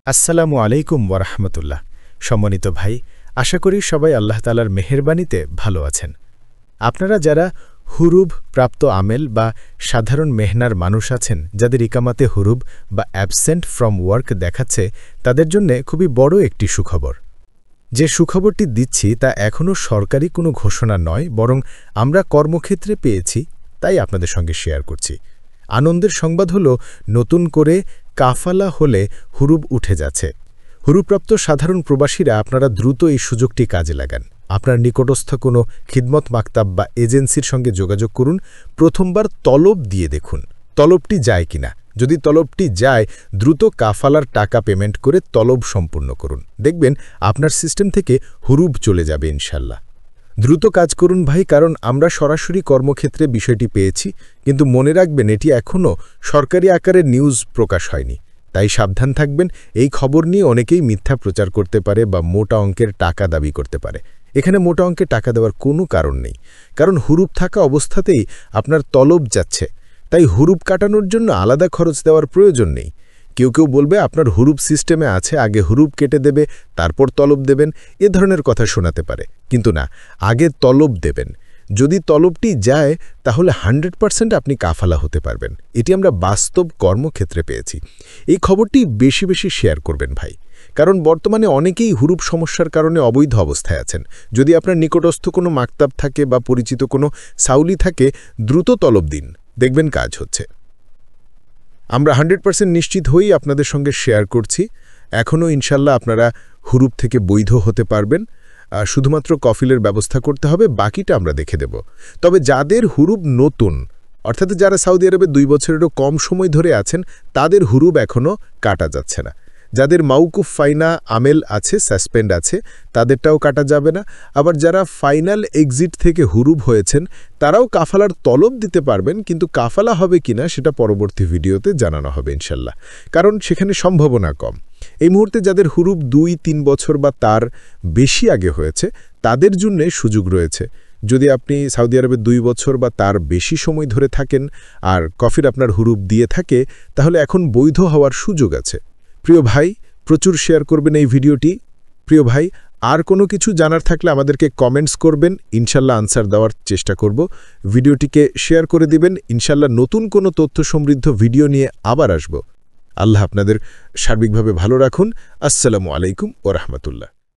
আসসালামু আলাইকুম ওয়ারাহমাতুল্লাহ। সম্মানিত ভাই, আশা করি সবাই আল্লাহ তাআলার মেহেরবানিতে ভালো আছেন। আপনারা যারা হুরুব প্রাপ্ত আমেল বা সাধারণ মেহনার মানুষ আছেন, যাদের ইকামাতে হুরুব বা অ্যাবসেন্ট ফ্রম ওয়ার্ক দেখাচ্ছে, তাদের জন্য খুবই বড় একটি সুখবর। যে সুখবরটি দিচ্ছি তা এখনও সরকারি কোনো ঘোষণা নয়, বরং আমরা কর্মক্ষেত্রে পেয়েছি, তাই আপনাদের সঙ্গে শেয়ার করছি। আনন্দের সংবাদ হল, নতুন করে কাফালা হলে হুরুব উঠে যাচ্ছে। হুরুপ্রাপ্ত সাধারণ প্রবাসীরা আপনারা দ্রুত এই সুযোগটি কাজে লাগান। আপনার নিকটস্থ কোনো খিদমত মাকতাব বা এজেন্সির সঙ্গে যোগাযোগ করুন। প্রথমবার তলব দিয়ে দেখুন তলবটি যায় কিনা। যদি তলবটি যায়, দ্রুত কাফালার টাকা পেমেন্ট করে তলব সম্পূর্ণ করুন। দেখবেন আপনার সিস্টেম থেকে হুরুব চলে যাবে ইনশাল্লাহ। দ্রুত কাজ করুন ভাই, কারণ আমরা সরাসরি কর্মক্ষেত্রে বিষয়টি পেয়েছি, কিন্তু মনে রাখবেন এটি এখনও সরকারি আকারে নিউজ প্রকাশ হয়নি। তাই সাবধান থাকবেন। এই খবর নিয়ে অনেকেই মিথ্যা প্রচার করতে পারে বা মোটা অঙ্কের টাকা দাবি করতে পারে। এখানে মোটা অঙ্কের টাকা দেওয়ার কোনো কারণ নেই, কারণ হুরুব থাকা অবস্থাতেই আপনার তলব যাচ্ছে। তাই হুরুব কাটানোর জন্য আলাদা খরচ দেওয়ার প্রয়োজন নেই। কেউ কেউ বলবে আপনার হুরুব সিস্টেমে আছে, আগে হুরুব কেটে দেবে, তারপর তলব দেবেন, এ ধরনের কথা শোনাতে পারে। কিন্তু না, আগে তলব দেবেন। যদি তলবটি যায়, তাহলে 100% আপনি কাফালা হতে পারবেন। এটি আমরা বাস্তব কর্মক্ষেত্রে পেয়েছি। এই খবরটি বেশি বেশি শেয়ার করবেন ভাই, কারণ বর্তমানে অনেকেই হুরুব সমস্যার কারণে অবৈধ অবস্থায় আছেন। যদি আপনার নিকটস্থ কোনো মাকতাব থাকে বা পরিচিত কোনো সাউলি থাকে, দ্রুত তলব দিন, দেখবেন কাজ হচ্ছে। আমরা 100% নিশ্চিত হয়েই আপনাদের সঙ্গে শেয়ার করছি। এখনও ইনশাল্লাহ আপনারা হুরুব থেকে বৈধ হতে পারবেন। শুধুমাত্র কফিলের ব্যবস্থা করতে হবে, বাকিটা আমরা দেখে দেব। তবে যাদের হুরুব নতুন, অর্থাৎ যারা সৌদি আরবে 2 বছরেরও কম সময় ধরে আছেন, তাদের হুরুব এখনও কাটা যাচ্ছে না। যাদের মাউকুফ ফাইনা আমেল আছে, সাসপেন্ড আছে, তাদেরটাও কাটা যাবে না। আবার যারা ফাইনাল এক্সিট থেকে হুরুব হয়েছেন, তারাও কাফালার তলব দিতে পারবেন, কিন্তু কাফালা হবে কিনা সেটা পরবর্তী ভিডিওতে জানানো হবে ইনশাল্লাহ, কারণ সেখানে সম্ভাবনা কম। এই মুহূর্তে যাদের হুরুব 2-3 বছর বা তার বেশি আগে হয়েছে, তাদের জন্য সুযোগ রয়েছে। যদি আপনি সৌদি আরবে 2 বছর বা তার বেশি সময় ধরে থাকেন আর কফির আপনার হুরুব দিয়ে থাকে, তাহলে এখন বৈধ হওয়ার সুযোগ আছে। প্রিয় ভাই, প্রচুর শেয়ার করবেন এই ভিডিওটি। প্রিয় ভাই, আর কোনো কিছু জানার থাকলে আমাদেরকে কমেন্টস করবেন, ইনশাল্লাহ আনসার দেওয়ার চেষ্টা করব। ভিডিওটিকে শেয়ার করে দিবেন। ইনশাল্লাহ নতুন কোনো তথ্য সমৃদ্ধ ভিডিও নিয়ে আবার আসব। আল্লাহ আপনাদের সার্বিকভাবে ভালো রাখুন। আসসালামু আলাইকুম ওয়া রাহমাতুল্লাহ।